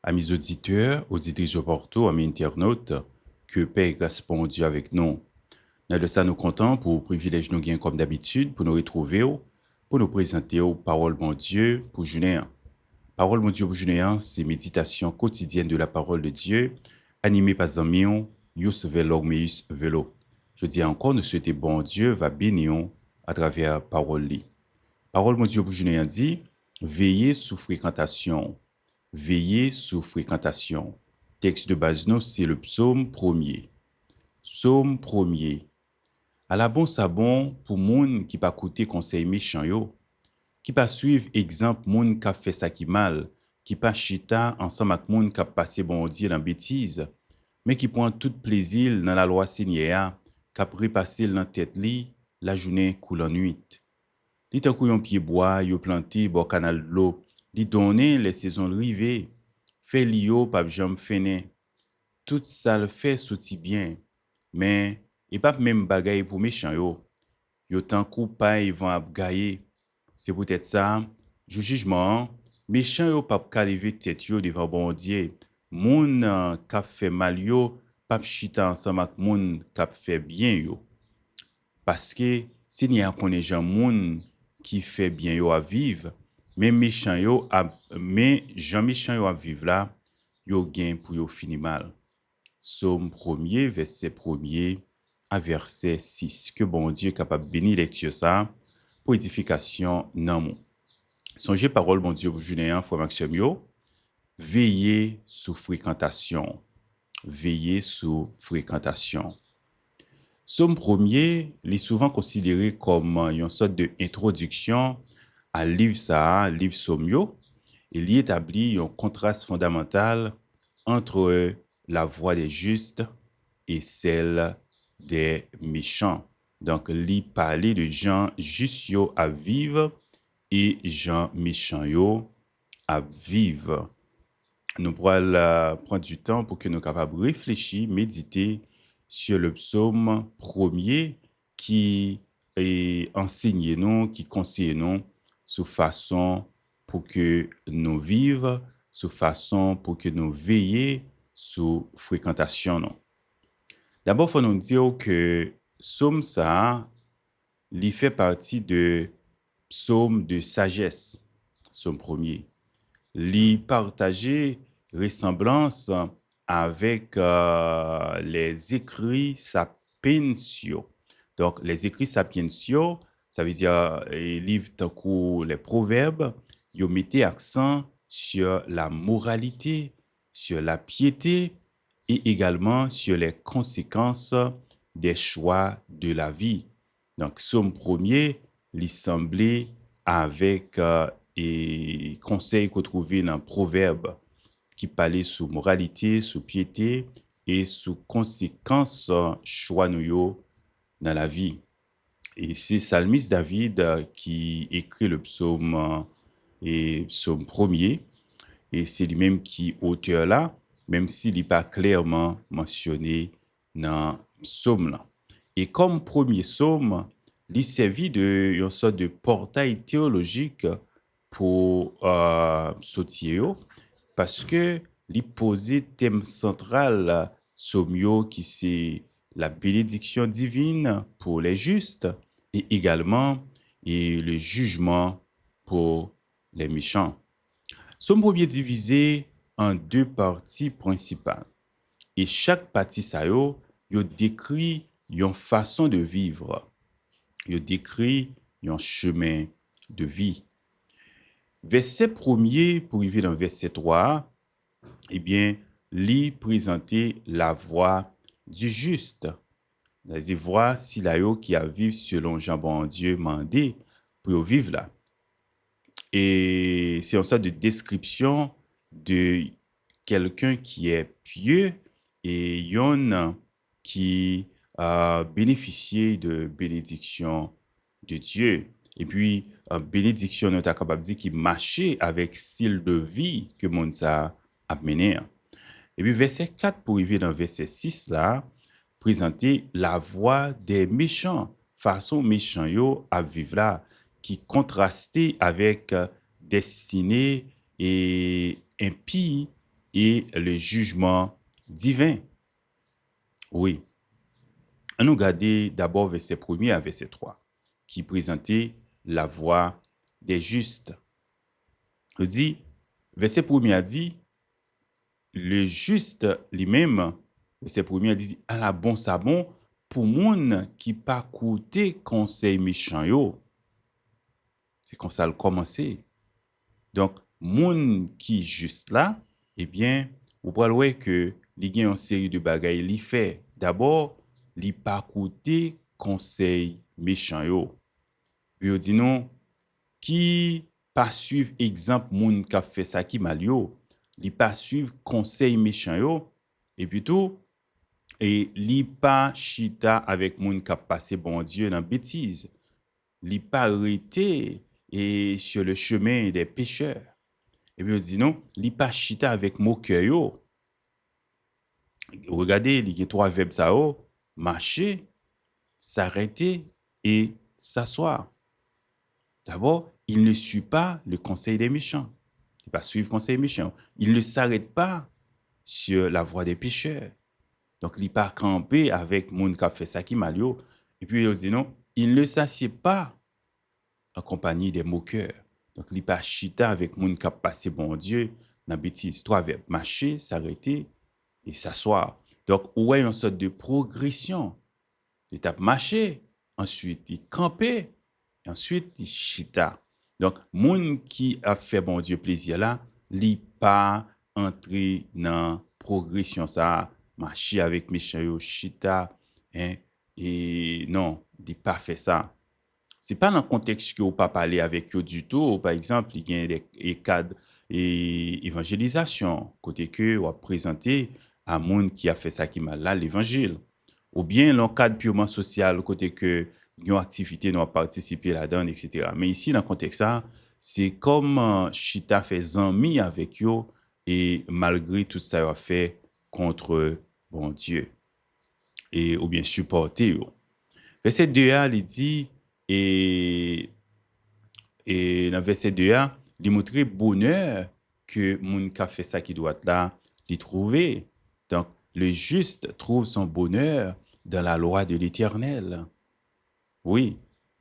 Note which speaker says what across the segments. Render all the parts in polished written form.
Speaker 1: Amis auditeurs, auditrices de Porto, amis internautes, que paix et grâce bon Dieu avec nous. Dans le ça, nous comptons pour le privilège nous gain comme d'habitude pour nous retrouver, pour nous présenter aux paroles bon Dieu pour journée. Parole mon Dieu pour journée, c'est méditation quotidienne de la parole de Dieu, animée par Zamion, Yus Velormeus Velo. Je dis encore, nous souhaitons bon Dieu va bénir à travers parole li. Parole mon Dieu pour journée dit, veillez sous fréquentation. Veillez sous fréquentation. Texte de base, nous, c'est le psaume premier. Psaume premier. À la bon sabon pour moun qui pas coûter conseil méchant yo, qui pas suivre exemple moun qui fait ça qui mal, qui pas chita ensemble avec moun qui passé bon Dieu dans bêtise, mais qui prend tout plaisir dans la loi Seigneur, qui a repasser dans tête li la journée coule en nuit. Li tan kou yon pied bois, yo planté bo canal de l'eau, li donner les saisons rivées, fait li yo pap jam fene. Tout ça le fait sorti bien, mais et pas même bagay pour méchant yo. Yo tan kou pa vont ap gaye. C'est peut-être ça, je jugement, méchant yo pap ka leve tête yo devant bon Dieu. Moun k'ap fait mal yo, pap chita ensemble ak moun k'ap fait bien yo. Parce que si n'y a connaît jan moun qui fait bien yo à vivre, mais méchant yo mais Jean méchant yo à vivre là, yo gain pour yo fini mal. Psaume 1er verset 1er à verset 6. Que bon Dieu capable bénir lecture ça pour édification nan moun. Songez parole bon Dieu pour journée frère Maxime yo, veillez sous fréquentation. Veillez sous fréquentation. Psaume premier est souvent considéré comme une sorte d'introduction à livre ça, livre Psaume. Il y établit un contraste fondamental entre la voix des justes et celle des méchants. Donc, il parle de gens justes à vivre et gens méchants à vivre. Nous pourrons prendre du temps pour que nous soyons capables de réfléchir, méditer sur le psaume premier qui est enseigné nous, qui conseille nous sous façon pour que nous vivions, sous façon pour que nous veillions sous fréquentation. Non. D'abord, il faut nous dire que psaume ça, il fait partie de psaume de sagesse, psaume premier. Il partageait ressemblance avec les écrits sapientiaux. Donc, les écrits sapientiaux, ça veut dire les livres tant que les proverbes, ils mettaient accent sur la moralité, sur la piété et également sur les conséquences des choix de la vie. Donc, Psaume premier, il semblait avec et conseils qu'on trouvait dans Proverbes qui parlait sous moralité, sous piété et sous conséquences choix nous dans la vie. Et c'est Psalmiste David qui écrit le psaume et psaume premier et c'est lui-même qui est auteur là, même s'il n'est pas clairement mentionné dans psaume là. Et comme premier psaume, il servit de une sorte de portail théologique pour sortir parce que il posait thème central somio qui c'est la bénédiction divine pour les justes et également le jugement pour les méchants. Somme premier divisé en deux parties principales et chaque partie ça yo décrit une façon de vivre. Il décrit un chemin de vie. Verset premier pour arriver dans verset 3, eh bien, lui présenter la voie du juste. C'est-à-dire, voie si la yo qui a vivre selon Jean bon Dieu mandé pour vivre là. Et c'est une sorte de description de quelqu'un qui est pieux et yon qui a bénéficié de bénédiction de Dieu. Et puis, bénédiction, nous sommes capables de dire qui marchait avec style de vie que mon ça a mené. Et puis, verset 4 pour arriver dans verset 6 là, présenter la voie des méchants, façon méchant yo à vivre là, qui contrastait avec destinée et impie et le jugement divin. Oui. On nous regarder d'abord verset 1er à verset 3, qui présentait la voie des justes. On dit, verset 1er a dit, le juste lui-même, verset 1er a dit, à la bon sabon, pour moun qui pas coûté conseil méchant yo. C'est comme ça le commencer. Donc, moun qui juste là, eh bien, vous pouvez voir que il y a une série de bagailles li fait. D'abord, li pas coûté conseil méchant yo. Puis on dit non, qui pas suivre exemple moun qui a fait ça qui mal yo, li pas suivre conseil méchant yo, et puis tout, et li pas chita avec moun qui a passé bon Dieu dans bêtise, li pas arrêté et sur le chemin des pécheurs. Et puis on dit non, li pas chita avec moqueur yo. Regardez, il y a 3 verbes ça yo, marcher, s'arrêter et s'asseoir. D'abord, il ne suit pas le conseil des méchants. Il ne va pas suivre le conseil des méchants. Il ne s'arrête pas sur la voie des pécheurs. Donc, il ne pas camper avec les gens qui ont fait ça qui mal. Et puis, il dit non, il ne s'assied pas en compagnie des moqueurs. Donc, il ne pas chita avec les gens qui ont passé bon Dieu dans la bêtise. 3 verbes, marcher, s'arrêter et s'asseoir. Donc, il y a une sorte de progression. Il tape marcher, ensuite il camper, et ensuite il chita. Donc, moun qui a fait bon Dieu plaisir là, li pas entrer dans progression ça, marcher avec méchant yo, chita, hein, et non, il pas fait ça. C'est pas dans le contexte que vous pas parler avec eux du tout. Par exemple, il y a des cadres et évangélisation, côté que vous présenter à moun qui a fait ça qui mal là l'évangile. Ou bien dans le cadre purement social, côté que une activité nous a participé là-dedans, etc. Mais ici, dans le contexte ça, c'est comme Chita fait zami avec yo et malgré tout ça a fait contre bon Dieu et ou bien supporter yo. Verset 2a, il dit et dans verset 2a, il montre bonheur que moun ka fait ça qui doit être là, il trouver. Donc le juste trouve son bonheur dans la loi de l'Éternel. Oui,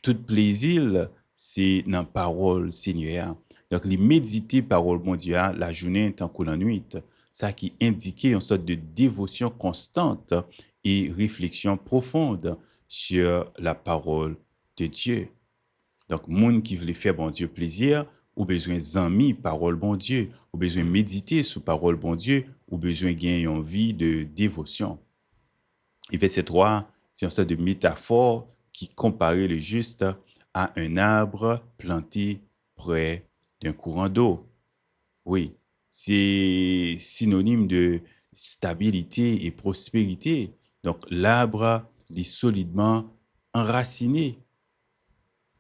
Speaker 1: tout plaisir, c'est dans la parole Seigneur. Donc, les méditer parole bon Dieu, la journée tant que la nuit, ça qui indique une sorte de dévotion constante et réflexion profonde sur la parole de Dieu. Donc, monde qui veut faire bon Dieu plaisir, ou besoin d'amis parole bon Dieu, ou besoin méditer sur parole bon Dieu, ou besoin gagner une vie de dévotion. Et verset 3, c'est une sorte de métaphore qui comparait le juste à un arbre planté près d'un courant d'eau. Oui, c'est synonyme de stabilité et prospérité. Donc, l'arbre est solidement enraciné.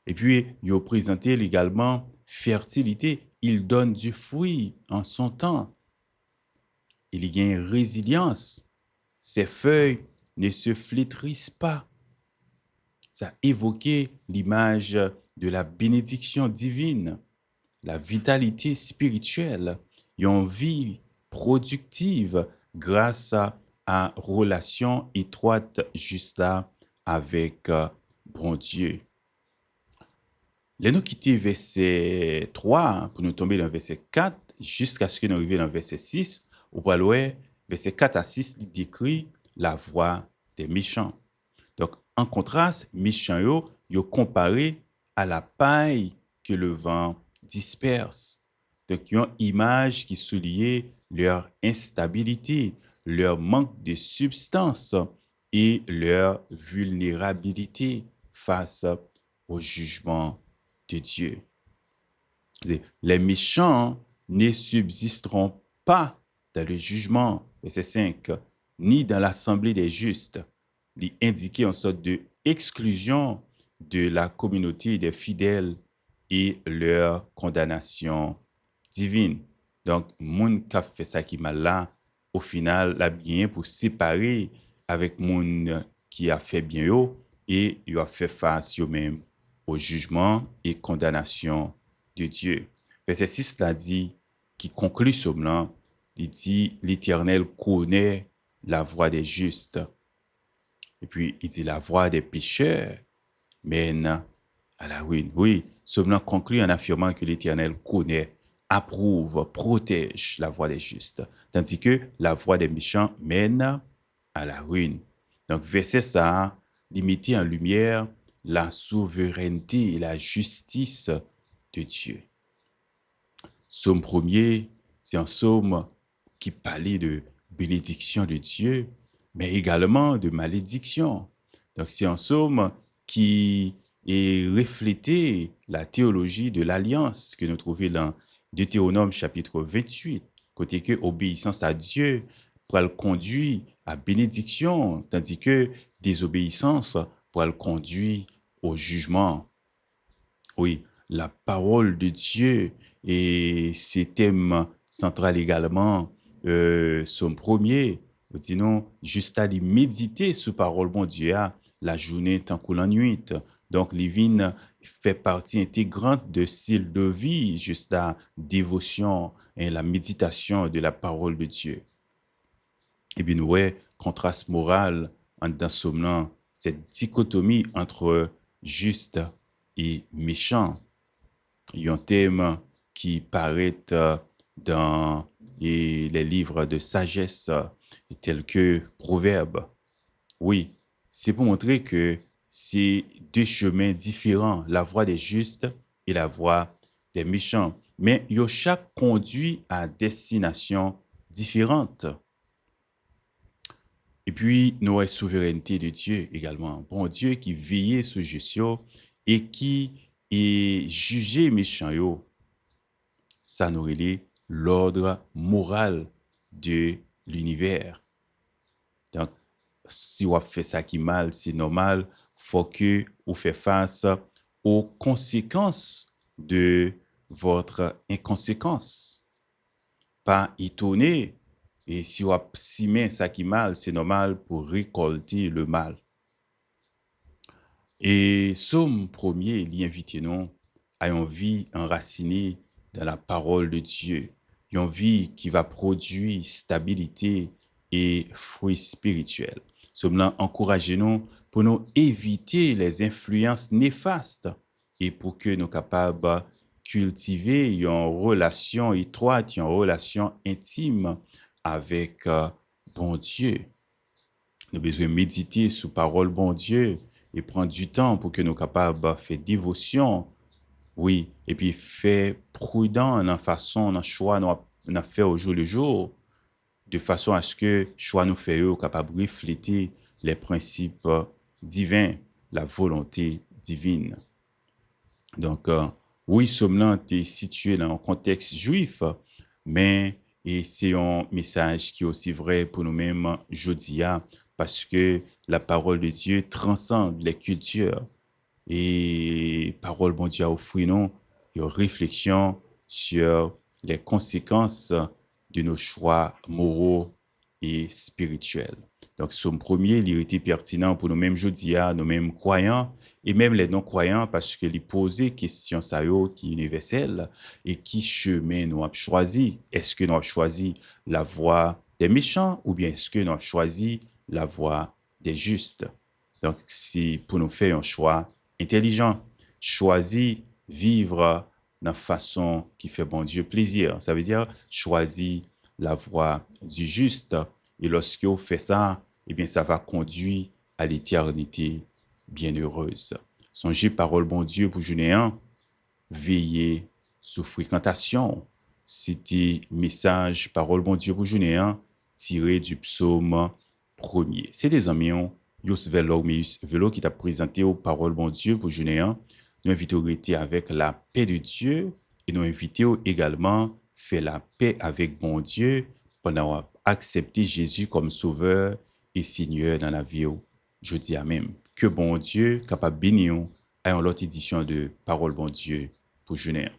Speaker 1: Et puis, il représente également fertilité. Il donne du fruit en son temps. Il y a une résilience. Ses feuilles ne se flétrissent pas. Ça évoquait l'image de la bénédiction divine, la vitalité spirituelle, une vie productive grâce à relation étroite juste là avec bon Dieu. Nous quitter verset 3 pour nous tomber dans verset 4 jusqu'à ce que nous arrivions dans verset 6. Au voir verset 4 à 6 il décrit la voie des méchants. Donc, en contraste, méchants yo comparé à la paille que le vent disperse. Donc, il y a une image qui souligne leur instabilité, leur manque de substance et leur vulnérabilité face au jugement de Dieu. Les méchants ne subsisteront pas dans le jugement, verset 5, ni dans l'assemblée des justes. Il indiquait une sorte de exclusion de la communauté des fidèles et leur condamnation divine. Donc, moun qui a fait ça qui mal là, au final, la bien pour séparer avec moun qui a fait bien yo et il a fait face eux-mêmes au jugement et condamnation de Dieu. Verset 6 là dit, qui conclut ce blanc, il dit, l'Éternel connaît la voie des justes. Et puis, il dit, la voie des pécheurs mène à la ruine. Oui, Psaume conclut en affirmant que l'Éternel connaît, approuve, protège la voie des justes, tandis que la voie des méchants mène à la ruine. Donc, verset ça, limité en lumière la souveraineté et la justice de Dieu. Psaume 1er, c'est un psaume qui parlait de bénédiction de Dieu, mais également de malédiction. Donc, c'est un psaume qui est reflété la théologie de l'alliance que nous trouvons dans Deutéronome chapitre 28, côté que obéissance à Dieu pour le conduire à bénédiction, tandis que désobéissance pour le conduire au jugement. Oui, la parole de Dieu et ses thèmes centrales également, son premier, disons, juste à les méditer sous parole bon Dieu, la journée tant que la nuit. Donc, Livine fait partie intégrante de style de vie, juste la dévotion et la méditation de la parole de Dieu. Et bien, ouais, contraste moral dans ce cette dichotomie entre juste et méchant. Il y a un thème qui paraît dans les livres de sagesse tels que Proverbes. Oui, c'est pour montrer que c'est deux chemins différents, la voie des justes et la voie des méchants. Mais ils ont chaque conduit à destination différente. Et puis, nous avons la souveraineté de Dieu également. Bon Dieu qui veillait sur juste et qui est jugé méchant, ça nous relève l'ordre moral de l'univers. Donc, si on fait ça qui est mal, c'est normal, faut que vous fassiez face aux conséquences de votre inconséquence. Pas étonné, et si on met ça qui est mal, c'est normal pour récolter le mal. Et Psaume 1er, il invite nous à une vie enracinée dans la parole de Dieu, une vie qui va produire stabilité et fruits spirituels. Psaume encourage nous pour nous éviter les influences néfastes et pour que nous soyons capables de cultiver une relation étroite, une relation intime avec bon Dieu. Nous avons besoin de méditer sous parole bon Dieu et prendre du temps pour que nous soyons capables de faire dévotion. Oui, et puis faire prudent dans la façon, dans le choix nous fait au jour le jour, de façon à ce que le choix nous fait capable de refléter les principes divins, la volonté divine. Donc, oui, Psaume est situé dans un contexte juif, mais et c'est un message qui est aussi vrai pour nous-mêmes aujourd'hui, parce que la parole de Dieu transcende les cultures. Et parole bon Dieu offre nous une réflexion sur les conséquences de nos choix moraux et spirituels. Donc, Psaume 1er, il était pertinent pour nous-mêmes aujourd'hui, nous-mêmes croyants, et même les non-croyants, parce que il posait question ça qui est universelle, et qui chemin nous avons choisi. Est-ce que nous avons choisi la voie des méchants, ou bien est-ce que nous avons choisi la voie des justes? Donc, c'est pour nous faire un choix intelligent, choisir vivre de la façon qui fait bon Dieu plaisir. Ça veut dire choisir la voie du juste. Et lorsque vous faites ça, eh bien, ça va conduire à l'éternité bienheureuse. Songez parole bon Dieu pour journée 1, veillez sous fréquentation. C'était message parole bon Dieu pour journée 1, tiré du psaume 1er. C'est des amis, Yos Velo qui t'a présenté aux paroles bon Dieu pour journée 1. Nous invitons à rester avec la paix de Dieu et nous invitons également faire la paix avec bon Dieu pendant accepter Jésus comme sauveur et Seigneur dans la vie. Je dis Amen. Que bon Dieu capable de bénir à une autre édition de Parole bon Dieu pour journée 1.